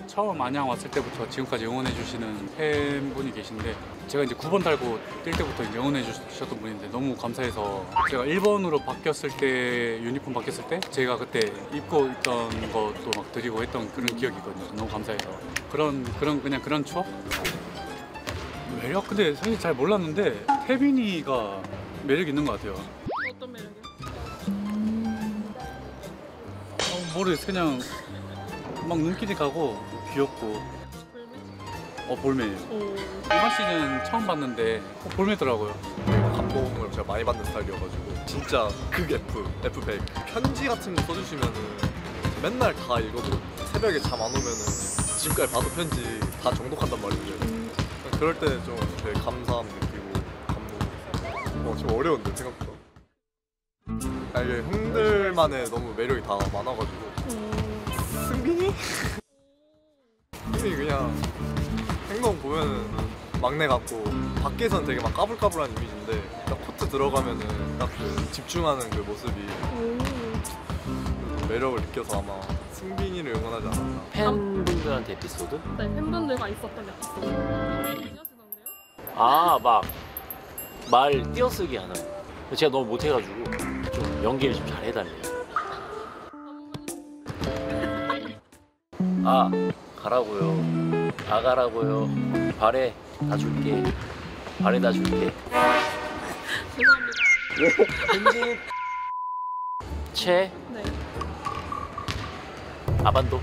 처음 안양 왔을 때부터 지금까지 응원해 주시는 팬분이 계신데 제가 이제 9번 달고 뛸 때부터 이제 응원해 주셨던 분인데 너무 감사해서 제가 1번으로 바뀌었을 때 유니폼 바뀌었을 때 제가 그때 입고 있던 것도 막 드리고 했던 그런 기억이 있거든요. 너무 감사해서 그런 추억? 매력? 근데 사실 잘 몰랐는데 태빈이가 매력 있는 것 같아요. 어떤 매력이요? 모르겠어. 그냥 막 눈길이 가고 귀엽고. 볼매예요. 이번 시즌 처음 봤는데 볼매더라고요. 감동을 제가 많이 받는 스타일이어가지고 진짜 극 F100 편지 같은 거 써주시면은 맨날 다 읽어도 새벽에 잠 안 오면은 지금까지 봐도 편지 다 정독한단 말이에요. 그럴 때 좀 되게 감사함 느끼고 감동. 좀 어려운데 생각보다. 이게 형들만의 너무 매력이 다 많아가지고 승빈이? 승빈이 그냥 행동 보면은 막내 같고 밖에선 되게 막 까불까불한 이미지인데 딱 코트 들어가면은 딱 그 집중하는 그 모습이 매력을 느껴서 아마 승빈이를 응원하지 않았나. 팬분들한테 에피소드? 네, 팬분들과 있었던 에피소드. 얘기하시던데요? 아, 막 말 띄어쓰기 하는. 제가 너무 못해가지고 좀 연기를 좀 잘 해달래요. 아, 가라고요. 아, 가라고요. 발에 다 줄게. 발에 다 줄게. 죄송합니다. 편집. 채. 네. 아반도.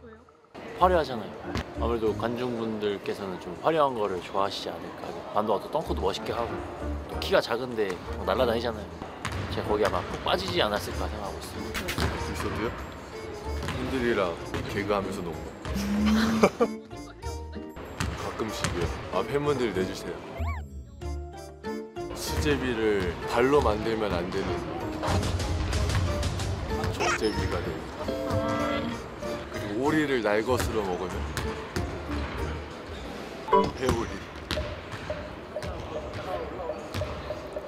왜요? 화려하잖아요. 아무래도 관중분들께서는 좀 화려한 거를 좋아하시지 않을까. 반도가 또 덩크도 멋있게 하고 또 키가 작은데 날아다니잖아요. 제가 거기 아마 푹 빠지지 않았을까 생각하고 있습니다. 에피소드요? 팬들이랑 개그하면서 농구. 가끔씩이요. 아, 팬분들이 내주세요. 수제비를 발로 만들면 안 되는 족제비가 됩니다. 그리고 오리를 날것으로 먹으면 회오리.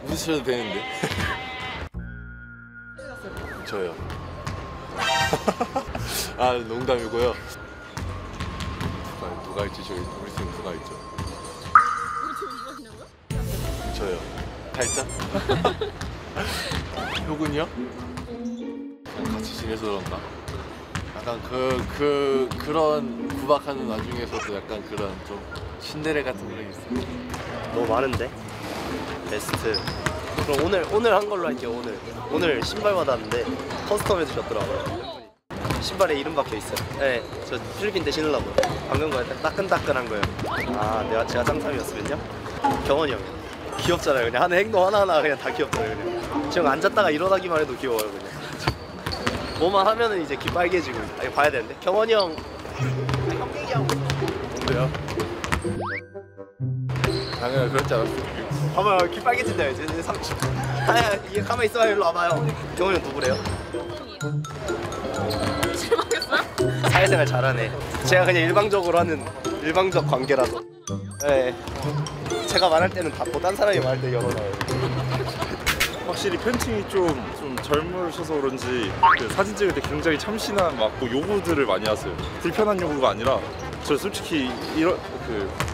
웃으셔도 되는데. 저요. 아, 농담이고요. 누가 있지? 저희 우리 팀 누가 있죠? 우리 팀 누가 있냐고요? 저요. 달짜? 효근이요? 같이 지내서 그런가? 약간 그런 구박하는 와중에서도 약간 그런 좀 신데레 같은 그런 게 있어요. 너무 많은데? 베스트. 그럼 오늘 한 걸로 할게요. 오늘 신발 받았는데 커스텀 해주셨더라고요. 신발에 이름 박혀 있어요. 네, 저 필리핀 때 신으려고요. 방금 거에 따끈따끈한 거예요. 아, 제가 짱삼이었으면요? 경원이 형이요. 귀엽잖아요. 그냥 하는 행동 하나하나 그냥 다 귀엽잖아요. 그냥 지금 앉았다가 일어나기만 해도 귀여워요. 그냥 뭐만 하면은 이제 귀 빨개지고. 아, 이거 봐야 되는데. 경원이 형. 형 얘기하고. 뭔데요? 당연히 그럴 줄 알았어요. 봐봐요, 귀 빨개진다 이제 30. 이게 가만히 있어봐요. 일로 와봐요. 경원이 형 누구래요? 실망했어요? 사회생활 잘하네. 제가 그냥 일방적 관계라서. 네. 제가 말할 때는 닫고 딴 사람이 말할 때 열어놔요. 확실히 팬층이 좀 젊으셔서 그런지 그 사진 찍을 때 굉장히 참신한 막 요구들을 많이 하세요. 불편한 요구가 아니라 저 솔직히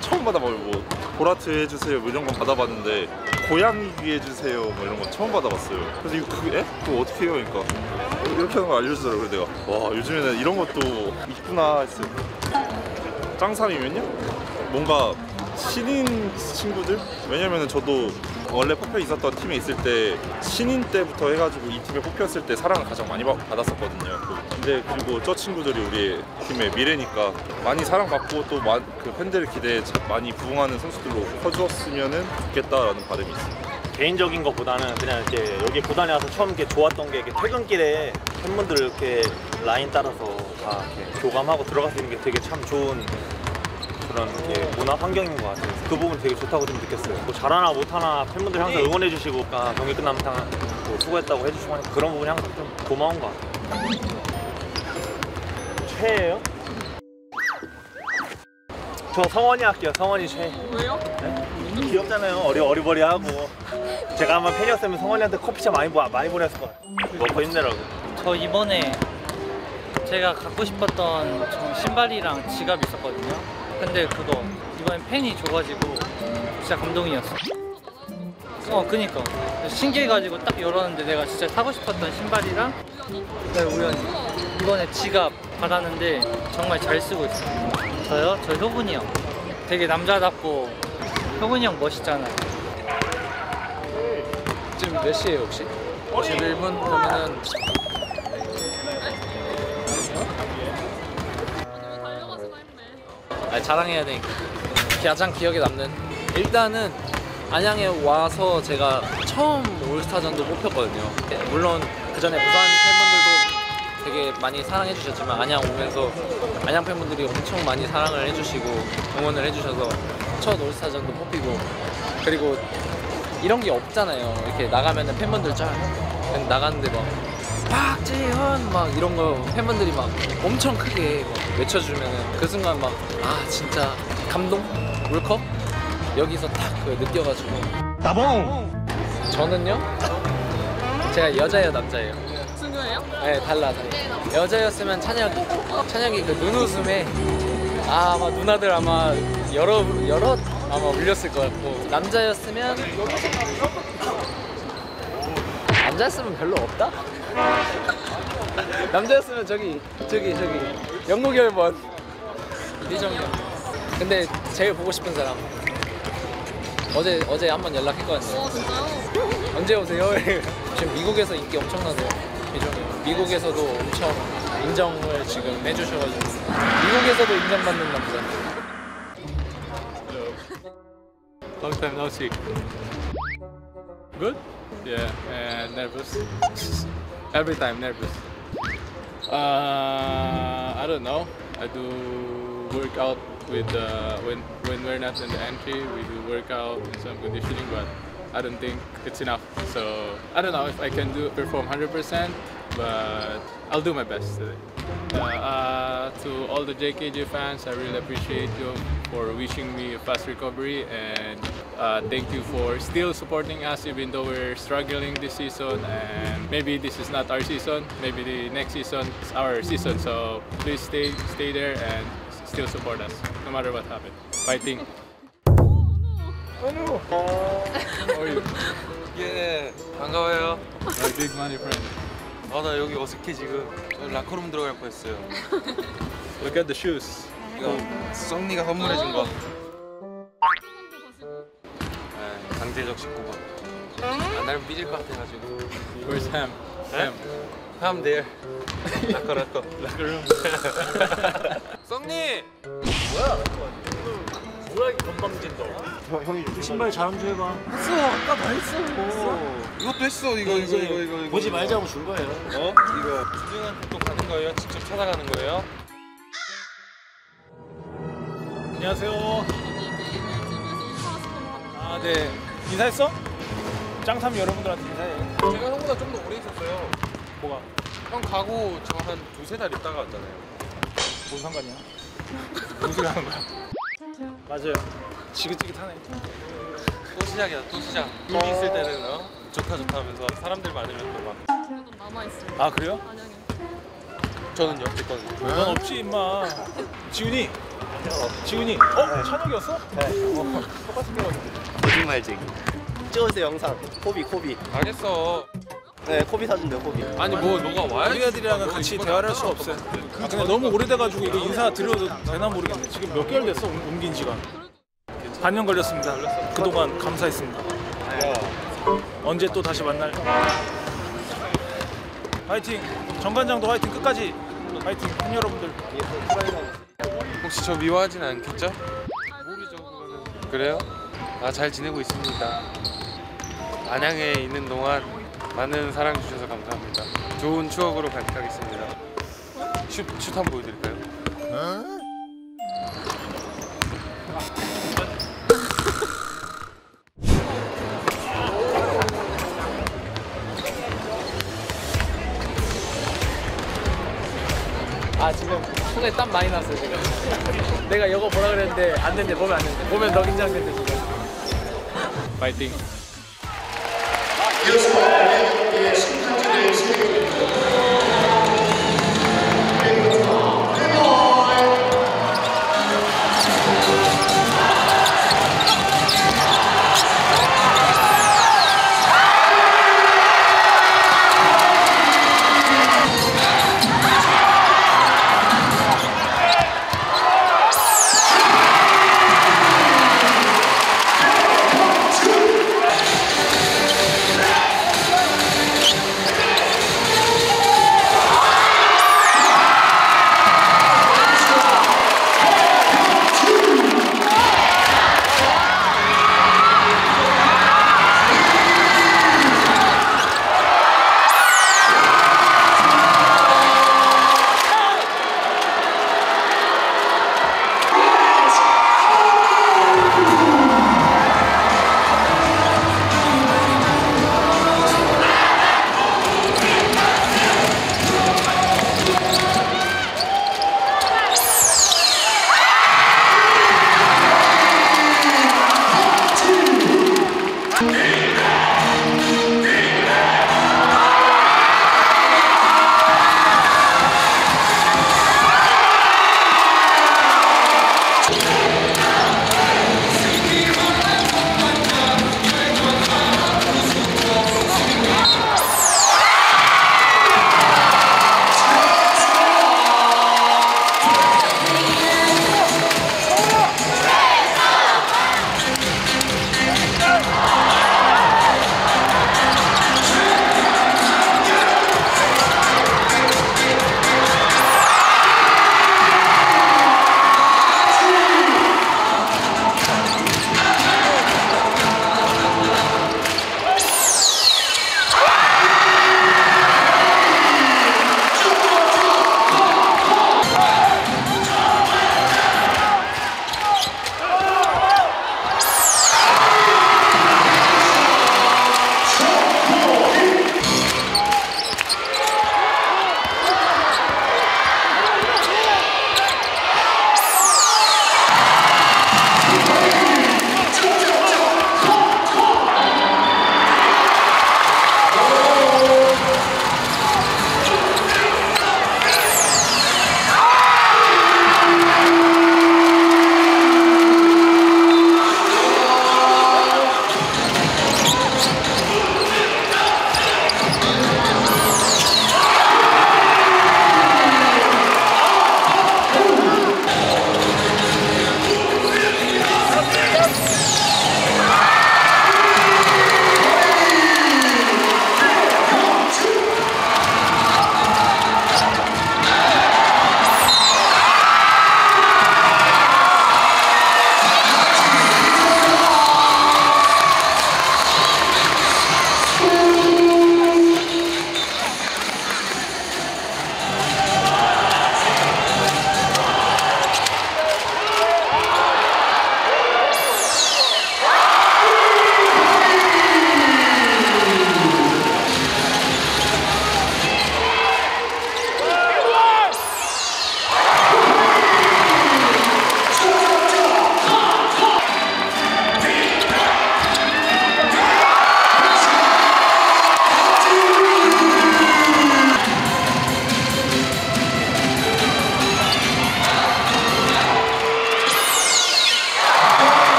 처음 받아봐요. 뭐 보라트 해주세요 뭐 이런 건 받아봤는데 고양이 귀 해주세요 뭐 이런 건 처음 받아봤어요. 그래서 이거 그거 어떻게 해요? 그러니까 이렇게 하는 걸 알려주더라고요. 내가 와, 요즘에는 이런 것도 있구나 했어요. 짱삼이면요? 뭔가 신인 친구들? 왜냐면은 저도 원래 뽑혀 있었던 팀에 있을 때 신인 때부터 해가지고 이 팀에 뽑혔을 때 사랑을 가장 많이 받았었거든요. 근데 그리고 저 친구들이 우리 팀의 미래니까 많이 사랑받고 또 그 팬들 기대에 많이 부응하는 선수들로 커주었으면 좋겠다라는 바람이 있습니다. 개인적인 것보다는 그냥 이렇게 여기 구단에 와서 처음 이렇게 좋았던 게 이렇게 퇴근길에 팬분들 이렇게 라인 따라서 다 이렇게 교감하고 들어갈 수 있는 게 되게 참 좋은 그런 문화 환경인 것 같아요. 그 부분 되게 좋다고 좀 느꼈어요. 뭐 잘하나 못하나 팬분들 항상 응원해 주시고 경기 끝나면 뭐 수고했다고 해주시고 하니까 그런 부분이 항상 좀 고마운 것 같아요. 최애예요? 저 성원이 할게요. 성원이 최애. 왜요? 네? 귀엽잖아요. 어리버리하고. 제가 아마 팬이었으면 성원이한테 커피차 많이 보냈을 것 같아요. 먹고 힘내라고. 저 이번에 제가 갖고 싶었던 신발이랑 지갑이 있었거든요. 근데 그거 이번엔 팬이 줘가지고 진짜 감동이었어. 그니까 신기해가지고 딱 열었는데 내가 진짜 사고 싶었던 신발이랑 네, 우연히 이번에 지갑 받았는데 정말 잘 쓰고 있어요. 저요? 저 효군이 형 되게 남자답고 효군이 형 멋있잖아요. 지금 몇 시에요 혹시? 51분 그러면은 자랑해야 되니까 가장 기억에 남는 일단은 안양에 와서 제가 처음 올스타전도 뽑혔거든요. 물론 그 전에 부산 팬분들도 되게 많이 사랑해 주셨지만 안양 오면서 안양 팬분들이 엄청 많이 사랑을 해주시고 응원을 해주셔서 첫 올스타전도 뽑히고 그리고 이런 게 없잖아요. 이렇게 나가면은 팬분들 쫙 나갔는데 막 박지현 막 이런 거 팬분들이 막 엄청 크게 막 외쳐주면은 그 순간 막 아 진짜 감동? 울컥? 여기서 딱 그 느껴가지고 나봉! 저는요? 제가 여자예요 남자예요? 친구예요? 네 달라. 여자였으면 찬혁이 그 눈웃음에 아마 누나들 아마 여러 아마 울렸을 것 같고 남자였으면 남자였으면 별로 없다? 남자였으면 저기 영국이 번 이대정이 형. 근데 제일 보고 싶은 사람 어제 한번 연락했거든요. 진짜요? 언제 오세요? 지금 미국에서 인기 엄청나대요. 미국에서도 엄청 인정을 지금 해주셔가지고 미국에서도 인정받는 남자. Long time no see. Good? Yeah, and nervous. Every time nervous. I don't know. I do work out with when we're not in the entry. We do workout and some conditioning, but I don't think it's enough. So I don't know if I can perform 100%, but I'll do my best today. To all the JKJ fans, I really appreciate you for wishing me a fast recovery, and thank you for still supporting us even though we're struggling this season, and maybe this is not our season, maybe the next season is our season, so please stay there and still support us no matter what happens. Fighting. How are you? 예, 반가워요. My big money friend. 아, 나 여기 어색해 지금. 저 라커룸 들어갈 뻔했어요. Look at the shoes. 이거 썩니가 선물해준 거. 네, 강제적 19번. 안 달면 삐질 것 같아가지고. Where's Ham? Ham. Ham there. 라커. Locker room. 썩니! 뭐야 이 건방진다. 형이 신발 자랑 좀 해봐. 했어, 아까 다 했어. 이것도 했어, 이거. 보지 말자고 준 거예요. 어? 이거 주중한테 또 가는 거예요? 직접 찾아가는 거예요? 안녕하세요. 아, 네. 인사했어? 짱삼 여러분들한테 인사해. 제가 형보다 좀 더 오래 있었어요. 뭐가? 형 가고 저 한 두세 달 있다가 왔잖아요. 뭔 상관이야? 무슨 소리 하는 거야? 맞아요. 지긋지긋하네. 또 시작이야, 또 시작. 여기 있을 때는 좋다 하면서 사람들 많으면 또 막. 저는 남아있어요. 아, 그래요? 안양에. 저는요, 제 거는. 넌 없지 임마. 지훈이. 찬혁이었어? 네. 똑같은 거 같은데. 거짓말쟁이. 찍어주세요 영상. 코비. 알겠어. 네 코비 사준대요 코비. 아니 뭐 너가 와야지. 우리 애들이랑은 같이 대화를 할 수가 없어요. 아, 근데 너무 오래돼가지고 이거 인사 드려도 되나 모르겠네. 지금 몇 개월 됐어 옮긴 지가. 반년 걸렸습니다. 그동안 감사했습니다. 언제 또 다시 만날. 화이팅. 정관장도 화이팅 끝까지. 화이팅 팬 여러분들. 혹시 저 미워하진 않겠죠? 모르죠 그거는. 그래요? 아, 잘 지내고 있습니다. 안양에 있는 동안 많은 사랑 주셔서 감사합니다. 좋은 추억으로 간직하겠습니다. 슛 한번 보여드릴까요? 아 지금 손에 땀 많이 났어 지금. 내가 이거 보라 그랬는데 안 된대. 보면 안 된대. 보면 더 긴장된대 지금. Fighting. 이어서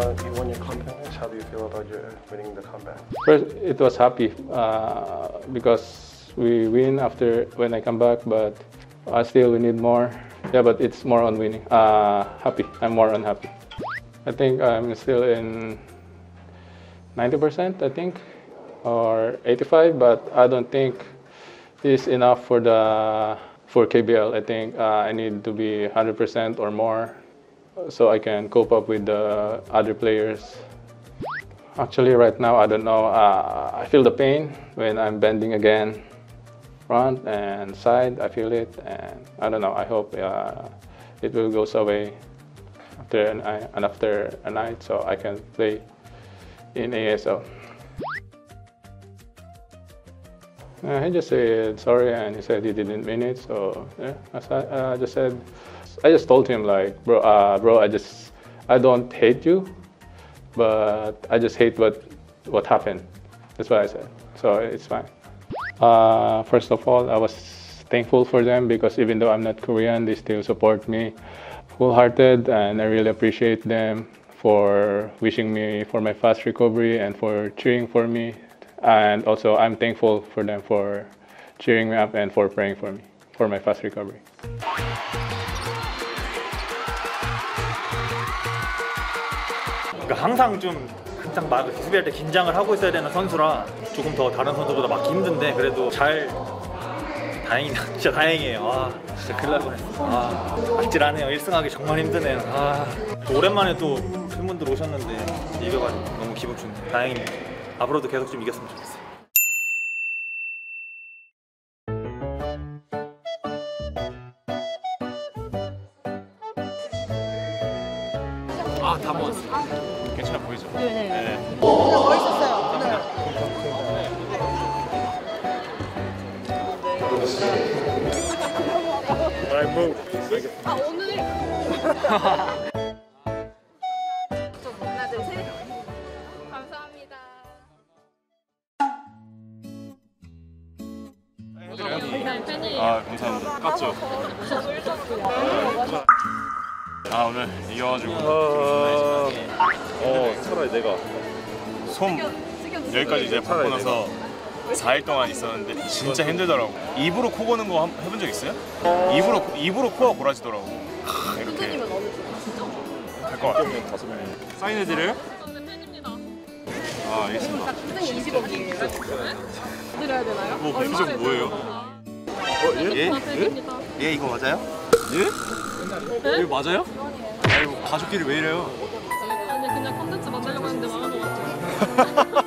You won your comeback. How do you feel about your winning the comeback? First, it was happy because we win after when I come back, but still we need more. Yeah, but it's more on winning. Happy. I'm more unhappy. I think I'm still in 90%, I think, or 85, but I don't think it's enough for KBL. I think I need to be 100% or more so I can cope up with the other players. Actually, right now, I don't know. I feel the pain when I'm bending again, front and side. I feel it, and I don't know. I hope it will go away after a night, so I can play in ASL. He just said sorry, and he said he didn't mean it. So yeah, I just told him like, bro, I don't hate you, but I just hate what happened. That's what I said. So it's fine. First of all, I was thankful for them because even though I'm not Korean, they still support me wholehearted, and I really appreciate them for wishing me for my fast recovery and for cheering for me. And also, I'm thankful for them for cheering me up and for praying for me for my fast recovery. 그러니까 항상 막 수비할 때 긴장을 하고 있어야 되는 선수라 조금 더 다른 선수보다 막기 힘든데 그래도 진짜 다행이에요. 진짜 큰일 날 뻔했어. 아찔하네요. 1승하기 정말 힘드네요. 또 오랜만에 또 팬분들 오셨는데 이겨가지고 너무 기분 좋네요. 다행이네요. 앞으로도 계속 좀 이겼으면 좋겠어요. 다 먹었어요. 괜찮아 보이죠? 네. 멋있었어요. 오늘. 하나, 둘, 셋. 감사합니다. 팬이에요. 감사합니다. 깠죠? 오늘 이겨가지고 차라리 내가 솜 여기까지 이제 받고 나서 4일 동안 있었는데 진짜 힘들더라고. 입으로 코 고는 거 해본 적 있어요? 입으로 코가 고라지더라고. 이렇게 할 것 같아요. 사인해드려요? 알겠습니다. 갑자기 20억이에요. 드려야 되나요? 뭐 비전 뭐예요? 예, 이거 맞아요? 예? 이거 맞아요? 아이고 가족끼리 왜 이래요? 아니 그냥 컨텐츠 만들려고 했는데 망한 것 같아요.